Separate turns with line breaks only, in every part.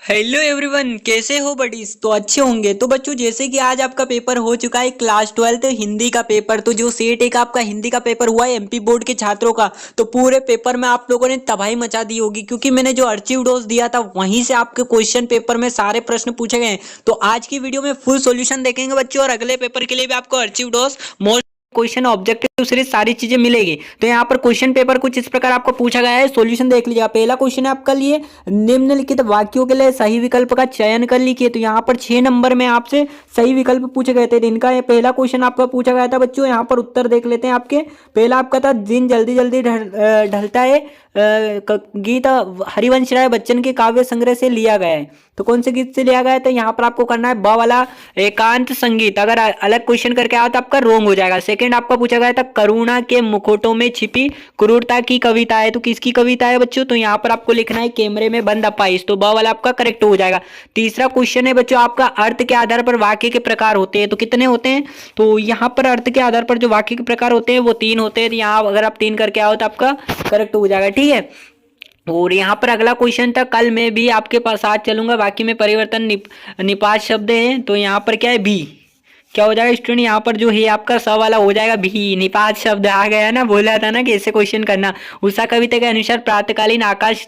Hello everyone, कैसे हो buddies? तो अच्छे होंगे। तो बच्चों, जैसे कि आज आपका पेपर हो चुका है क्लास 12 हिंदी का पेपर। तो जो सेट एक आपका हिंदी का पेपर हुआ है एमपी बोर्ड के छात्रों का, तो पूरे पेपर में आप लोगों ने तबाही मचा दी होगी, क्योंकि मैंने जो अर्चिव डोज दिया था वहीं से आपके क्वेश्चन पेपर में सारे प्रश्न पूछे गए हैं। तो आज की वीडियो में फुल सॉल्यूशन देखेंगे बच्चों, और अगले पेपर के लिए भी आपको अर्चिव डोज मोस्ट क्वेश्चन ऑब्जेक्टिव सीरीज सारी चीजें मिलेगी। तो यहाँ पर क्वेश्चन पेपर कुछ इस प्रकार आपको पूछा गया है, सॉल्यूशन देख लीजिए। पहला क्वेश्चन है आपका लिए, निम्नलिखित वाक्यों के लिए सही विकल्प का चयन कर लीजिए। तो यहाँ पर 6 नंबर में आपसे सही विकल्प पूछे गए थे। तो इनका ये पहला क्वेश्चन आपका पूछा गया था बच्चों। यहाँ पर उत्तर देख लेते हैं आपके। पहला आपका था, दिन जल्दी जल्दी ढलता है, गीत हरिवंश राय बच्चन के काव्य संग्रह से लिया गया है। तो कौन से गीत से लिया गया है? तो यहाँ पर आपको करना है ब वाला, एकांत संगीत। अगर अलग क्वेश्चन करके आओ तो आपका रोंग हो जाएगा। सेकंड आपका पूछा गया था, करुणा के मुखौटों में छिपी क्रूरता की कविता है। तो किसकी कविता है बच्चों? तो यहाँ पर आपको लिखना है कैमरे में बंद अपाइस। तो ब वाला आपका करेक्ट हो जाएगा। तीसरा क्वेश्चन है बच्चों आपका, अर्थ के आधार पर वाक्य के प्रकार होते हैं। तो कितने होते हैं? तो यहाँ पर अर्थ के आधार पर जो वाक्य के प्रकार होते हैं वो 3 होते हैं। तो यहाँ अगर आप 3 करके आओ तो आपका करेक्ट हो जाएगा। ठीक है। और यहाँ पर अगला क्वेश्चन था, कल मैं भी आपके पास साथ चलूंगा, वाक्य में परिवर्तन निपात शब्द है। तो यहाँ पर क्या है? भी। क्या हो जाएगा स्टूडेंट? यहाँ पर जो है आपका स वाला हो जाएगा भी। निपात शब्द आ गया ना, बोला था ना कि ऐसे क्वेश्चन करना। उषा कविता के अनुसार प्रातःकालीन आकाश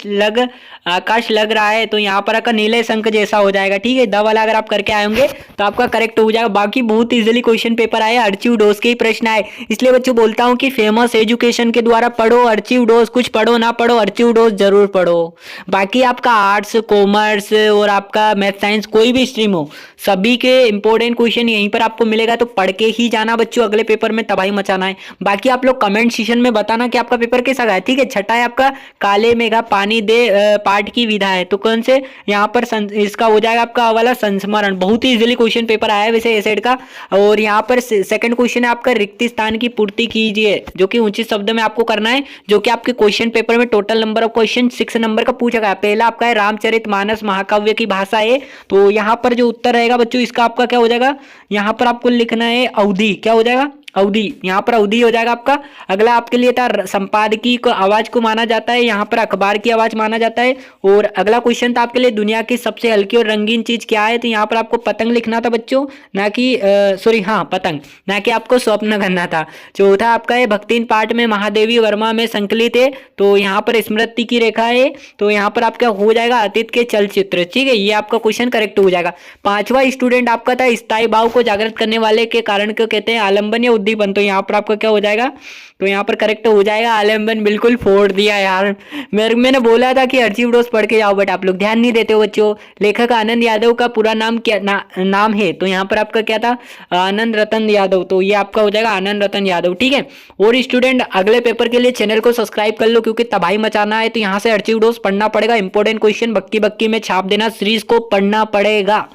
लग रहा है। तो यहाँ पर आपका नीले शंख जैसा हो जाएगा। ठीक है। द वाला अगर आप करके आए होंगे तो आपका करेक्ट हो जाएगा। बाकी बहुत इजीली क्वेश्चन पेपर आए, अर्चिव डोज के ही प्रश्न आए। इसलिए बच्चों बोलता हूँ कि फेमस एजुकेशन के द्वारा पढ़ो अर्चिव डोज, कुछ पढ़ो ना पढ़ो अर्चिव डोज जरूर पढ़ो। बाकी आपका आर्ट्स, कॉमर्स और आपका मैथ साइंस कोई भी स्ट्रीम हो, सभी के इंपॉर्टेंट क्वेश्चन यहीं पर आपको मिलेगा। तो पढ़ के ही जाना बच्चों, अगले पेपर में तबाही मचाना है। बाकी आप लोग कमेंट सेक्शन में बताना कि आपका पेपर कैसा गया। ठीक है। छठा है आपका, काले मेघा पानी दे पाठ की विधा है। तो कौन से यहाँ पर इसका हो जाएगा आपका वाला संस्मरण। बहुत ही इजीली क्वेश्चन पेपर आया है वैसे एसेड का। और यहाँ पर सेकंड क्वेश्चन है आपका, रिक्त स्थान की पूर्ति कीजिए, जो कि ऊंचे शब्द में आपको करना है, जो कि आपके क्वेश्चन पेपर में total number of question 6 number का पूछा गया। पहला आपका है, रामचरितमानस महाकाव्य की भाषा है। तो यहाँ पर जो उत्तर रहेगा बच्चों इसका आपका क्या हो जाएगा? यहाँ पर आपको लिखना है अवधि। क्या हो जाएगा? अवधि। यहाँ पर अवधि हो जाएगा आपका। अगला आपके लिए था, संपादकीय को आवाज को माना जाता है, यहाँ पर अखबार की आवाज माना जाता है। और अगला क्वेश्चन था आपके लिए, दुनिया की सबसे हल्की और रंगीन चीज क्या है? तो यहाँ पर आपको पतंग लिखना था बच्चों, ना कि सॉरी हाँ पतंग, ना कि आपको स्वप्न करना था। चौथा आपका है, भक्तिन पाठ में महादेवी वर्मा में संकलित है। तो यहाँ पर स्मृति की रेखा है। तो यहाँ पर आपका हो जाएगा अतीत के चलचित्र। ठीक है। ये आपका क्वेश्चन करेक्ट हो जाएगा। पांचवा स्टूडेंट आपका था, स्थायी भाव को जागृत करने वाले के कारण को कहते हैं आलंबन या उद्दीपन। तो यहाँ पर आपका क्या हो जाएगा? तो यहाँ पर करेक्ट हो जाएगा आलंबन। बिल्कुल फोड़ दिया यार। मैंने बोला था कि अर्चिव डोज पढ़ के जाओ, बट आप लोग ध्यान नहीं देते हो बच्चों। लेखक आनंद यादव का पूरा नाम क्या नाम है? तो यहाँ पर आपका क्या था? आनंद रतन यादव। तो ये आपका हो जाएगा आनंद रतन यादव। ठीक है। और स्टूडेंट अगले पेपर के लिए चैनल को सब्सक्राइब कर लो, क्योंकि तबाही मचाना है। तो यहाँ से अर्चिव डोज पढ़ना पड़ेगा। इंपॉर्टेंट क्वेश्चन बक्की बक्की में छाप देना, सीरीज को पढ़ना पड़ेगा।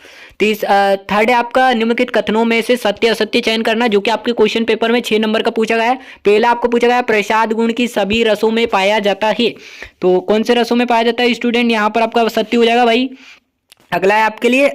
थर्ड है आपका, निम्नलिखित कथनों में से सत्य असत्य चयन करना, जो कि आपके क्वेश्चन पेपर में 6 नंबर का पूछा गया है। पहला आपको पूछा गया है, प्रसाद गुण की सभी रसों में पाया जाता है। तो कौन से रसों में पाया जाता है स्टूडेंट? यहाँ पर आपका सत्य हो जाएगा भाई। अगला है आपके लिए,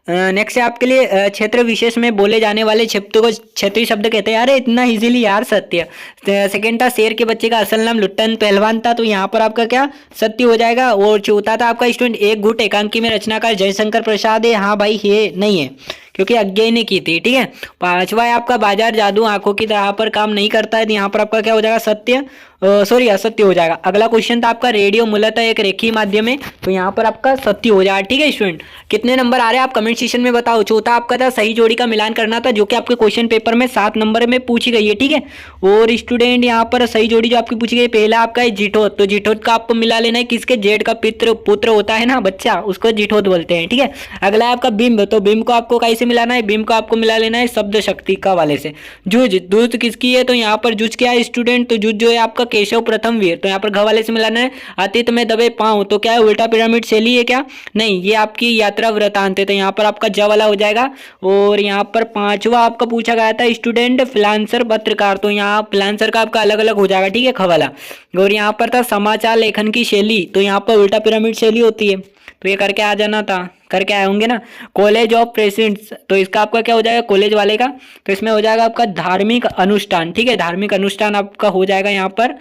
नेक्स्ट है आपके लिए, क्षेत्र विशेष में बोले जाने वाले शब्द को क्षेत्रीय शब्द कहते हैं। अरे इतना इजीली यार, सत्य। सेकंड था, शेर के बच्चे का असल नाम लुट्टन पहलवान था। तो यहाँ पर आपका क्या सत्य हो जाएगा। और चौथा था आपका स्टूडेंट, एक घुट एकांकी में रचनाकार जयशंकर प्रसाद है। हाँ भाई, ये नहीं है क्योंकि अज्ञा ने की थी। ठीक है। पांचवा है आपका, बाजार जादू आंखों की तरह पर काम नहीं करता है। तो यहाँ पर आपका क्या हो जाएगा? सत्य, सॉरी असत्य हो जाएगा। अगला क्वेश्चन था आपका, रेडियो मूलतः एक रेखीय माध्यम है। तो यहाँ पर आपका सत्य हो जाएगा। ठीक है स्टूडेंट, कितने नंबर आ रहे हैं आप कमेंट सेक्शन में बताओ। चौथा आपका था, सही जोड़ी का मिलान करना था, जो कि आपके क्वेश्चन पेपर में 7 नंबर में पूछी गई है। ठीक है। और स्टूडेंट यहाँ पर सही जोड़ी जो आपकी पूछी गई, पहला आपका है जिठोत। तो जिठोत का आपको मिला लेना है, किसके? जेठ का पुत्र होता है ना बच्चा, उसको जिठोत बोलते हैं। ठीक है। अगला है आपका बिंब। तो बिंब को आपको कैसे मिलाना है? बिंब को आपको मिला लेना है शब्द शक्ति का वाले से। जुज, जुज किसकी है? तो यहाँ पर जुज क्या है स्टूडेंट? तो जुज जो है आपका केशव प्रथम वीर। तो यहाँ पर घ वाले से मिलाना है। अतीत में दबे पांव। तो क्या है? उल्टा पिरामिड शैली है क्या? नहीं, ये आपकी यात्रा वृतांत है। तो यहाँ पर आपका ज वाला हो जाएगा। और यहाँ पर पांचवा आपका पूछा गया था स्टूडेंट, फ्रीलांसर पत्रकार। तो यहाँ फ्रीलांसर का आपका अलग अलग हो जाएगा। ठीक है, ख वाला। और यहाँ पर था समाचार लेखन की शैली। तो यहाँ पर उल्टा पिरामिड शैली होती है। तो ये करके आ जाना था, करके आए होंगे ना। कॉलेज ऑफ प्रेसिडेंट्स, तो इसका आपका क्या हो जाएगा? कॉलेज वाले का। तो इसमें हो जाएगा आपका धार्मिक अनुष्ठान। ठीक है, धार्मिक अनुष्ठान आपका हो जाएगा यहाँ पर।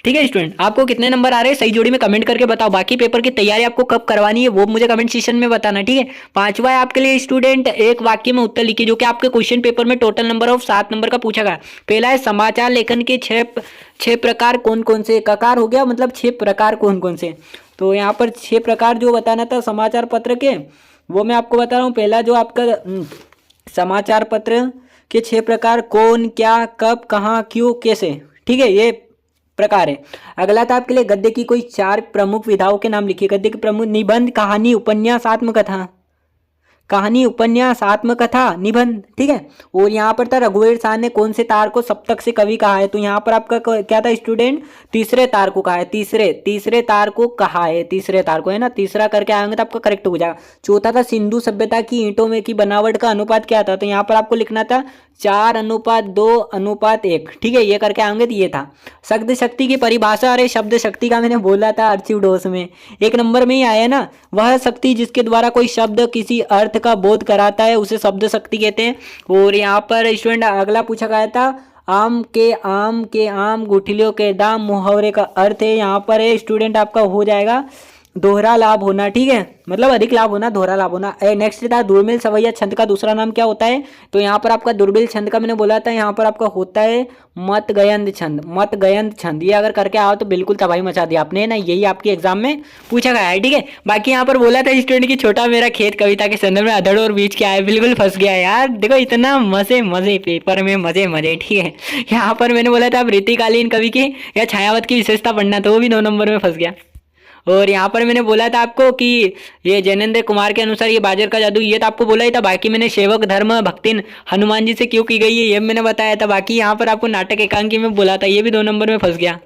ठीक है स्टूडेंट, आपको कितने नंबर आ रहे हैं सही जोड़ी में कमेंट करके बताओ। बाकी पेपर की तैयारी आपको कब करवानी है वो मुझे कमेंट सेक्शन में बताना, ठीक है। पांचवा है आपके लिए स्टूडेंट, एक वाक्य में उत्तर लिखिए, जो कि आपके क्वेश्चन पेपर में टोटल नंबर ऑफ 7 नंबर का पूछा गया। पहला है समाचार लेखन के छह प्रकार कौन कौन से, ककार हो गया मतलब 6 प्रकार कौन कौन से। तो यहाँ पर 6 प्रकार जो बताना था समाचार पत्र के, वो मैं आपको बता रहा हूँ। पहला जो आपका समाचार पत्र के 6 प्रकार, कौन, क्या, कब, कहाँ, क्यों, कैसे, ठीक है, ये प्रकार है। अगला था आपके लिए गद्य की कोई 4 प्रमुख विधाओं के नाम लिखिए। गद्य के प्रमुख निबंध, कहानी, उपन्यास, आत्मकथा, कहानी, उपन्यास, आत्मकथा, निबंध, ठीक है। और यहाँ पर था रघुवीर शाह ने कौन से तार को सप्तक से कवि कहा है। तो यहाँ पर आपका क्या था स्टूडेंट, तीसरे तार को कहा है, तीसरे तार को कहा है, तीसरे तार को है ना, तीसरा करके आएंगे तो आपका करेक्ट हो जाएगा। चौथा था सिंधु सभ्यता की ईंटों में की बनावट का अनुपात क्या था। तो यहाँ पर आपको लिखना था 4:2:1, ठीक है, ये करके आएंगे तो ये था। शब्द शक्ति की परिभाषा, अरे शब्द शक्ति का मैंने बोला था अर्चिव डोस में, 1 नंबर में ही आया ना। वह शक्ति जिसके द्वारा कोई शब्द किसी अर्थ का बोध कराता है उसे शब्द शक्ति कहते हैं। और यहाँ पर स्टूडेंट अगला पूछा गया था आम के आम, गुठलियों के दाम, मुहावरे का अर्थ है यहाँ पर है स्टूडेंट आपका हो जाएगा दोहरा लाभ होना, ठीक है, मतलब अधिक लाभ होना, दोहरा लाभ होना। नेक्स्ट था दुर्मिल सवैया छंद का दूसरा नाम क्या होता है। तो यहाँ पर आपका दुर्मिल छंद का मैंने बोला था, यहाँ पर आपका होता है मतगयंत छंद, मतगयंत छंद। ये अगर करके आओ तो बिल्कुल तबाही मचा दिया आपने ना, यही आपके एग्जाम में पूछा गया है, ठीक है। बाकी यहाँ पर बोला था स्टूडेंट की छोटा मेरा खेत कविता के संदर्भ में अधड़ और बीच क्या है, बिल्कुल फंस गया यार। देखो इतना मजे पेपर में मजे, ठीक है। यहाँ पर मैंने बोला था आप रीतिकालीन कवि की या छायावत की विशेषता पढ़ना, तो वो भी 2 नंबर में फंस गया। और यहाँ पर मैंने बोला था आपको कि ये जैनेन्द्र कुमार के अनुसार ये बाजार का जादू, ये तो आपको बोला ही था। बाकी मैंने सेवक धर्म भक्ति हनुमान जी से क्यों की गई है ये मैंने बताया था। बाकी यहाँ पर आपको नाटक एकांकी में बोला था, ये भी 2 नंबर में फंस गया।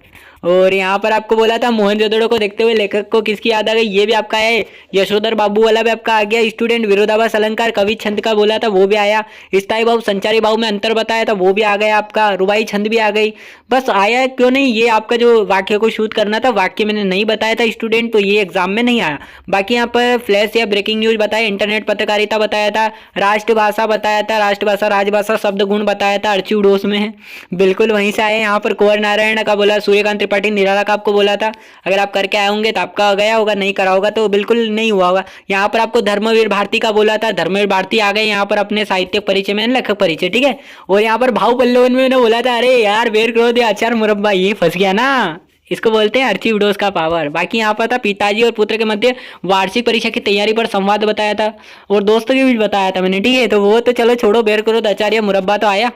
और यहाँ पर आपको बोला था मोहनजोदड़ो को देखते हुए लेखक को किसकी याद आ गई, ये भी आपका है। यशोधर बाबू वाला भी आपका आ गया स्टूडेंट। विरोधाभास अलंकार कवि छंद का बोला था, वो भी आया। स्थायी भाव संचारी भाव में अंतर बताया था, वो भी आ गया आपका। रुबाई छंद भी आ गई। बस आया क्यों नहीं, ये आपका जो वाक्य को शूट करना था, वाक्य मैंने नहीं बताया था स्टूडेंट, तो ये एग्जाम में नहीं आया। बाकी यहाँ पर फ्लैश या ब्रेकिंग न्यूज बताया, इंटरनेट पत्रकारिता बताया था, राष्ट्रभाषा बताया था, राष्ट्रभाषा राजभाषा शब्द गुण बताया था, अर्ची उड़ोस में है, बिल्कुल वहीं से आए। यहाँ पर कुंवर नारायण का बोला, सूर्यकांत त्रिपाठी निराला का आपको बोला था। अगर आप करके आए होंगे तो आपका गया होगा, नहीं करा होगा तो बिल्कुल नहीं हुआ होगा। यहाँ पर आपको धर्मवीर भारती का बोला था, धर्मवीर भारती आ गए यहाँ पर अपने साहित्यिक परिचय में, लेखक परिचय, ठीक है। और यहाँ पर भाव पल्लवन में मैंने बोला था, अरे यार वेर क्रोध या अचार मुरब्बा, ये फंस गया ना, इसको बोलते हैं अर्ची विडोज का पावर। बाकी यहाँ पर था पिताजी और पुत्र के मध्य वार्षिक परीक्षा की तैयारी पर संवाद बताया था, और दोस्तों के बीच बताया था मैंने, ठीक है। तो वो तो चलो छोड़ो, बेर करो तो आचार्य मुरब्बा तो आया,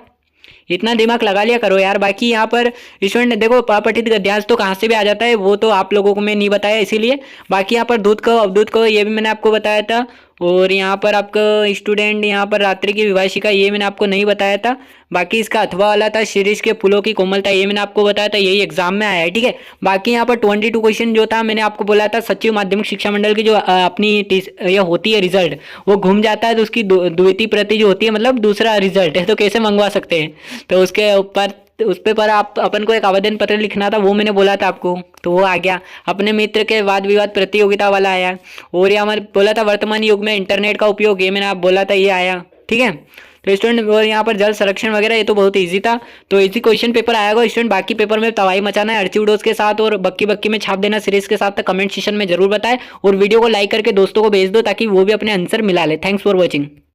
इतना दिमाग लगा लिया करो यार। बाकी यहाँ पर स्टूडेंट देखो अपठित गद्यांश तो कहाँ से भी आ जाता है, वो तो आप लोगों को मैं नहीं बताया इसीलिए। बाकी यहाँ पर दूध कहो अवधूत कहो, ये भी मैंने आपको बताया था। और यहाँ पर आपका स्टूडेंट यहाँ पर रात्रि की विभाषिका, ये मैंने आपको नहीं बताया था। बाकी इसका अथवा वाला था शिरीष के फूलों की कोमलता, ये मैंने आपको बताया था, यही एग्जाम में आया है, ठीक है। बाकी यहाँ पर 22 क्वेश्चन जो था मैंने आपको बोला था, सचिव माध्यमिक शिक्षा मंडल की जो अपनी ये होती है रिजल्ट, वो घूम जाता है तो उसकी द्वितीय प्रति जो होती है, मतलब दूसरा रिजल्ट है, तो कैसे मंगवा सकते हैं। तो उसके ऊपर उस पर आप अपन को एक आवेदन पत्र लिखना था, वो मैंने बोला था आपको, तो वो आ गया। अपने मित्र के वाद विवाद प्रतियोगिता वाला आया। और यहाँ मैंने बोला था वर्तमान युग में इंटरनेट का उपयोग, ये मैंने आप बोला था, ये आया, ठीक है। तो स्टूडेंट और यहाँ पर जल संरक्षण वगैरह, ये तो बहुत इजी था, तो इजी क्वेश्चन पेपर आएगा स्टूडेंट। बाकी पेपर में तबाही मचाना है अर्ची विडोज के साथ, और बक्की बक्की में छाप देना सीरीज के साथ, कमेंट सेक्शन में जरूर बताएं, और वीडियो को लाइक करके दोस्तों को भेज दो ताकि वो भी अपने आंसर मिला ले। Thanks for watching.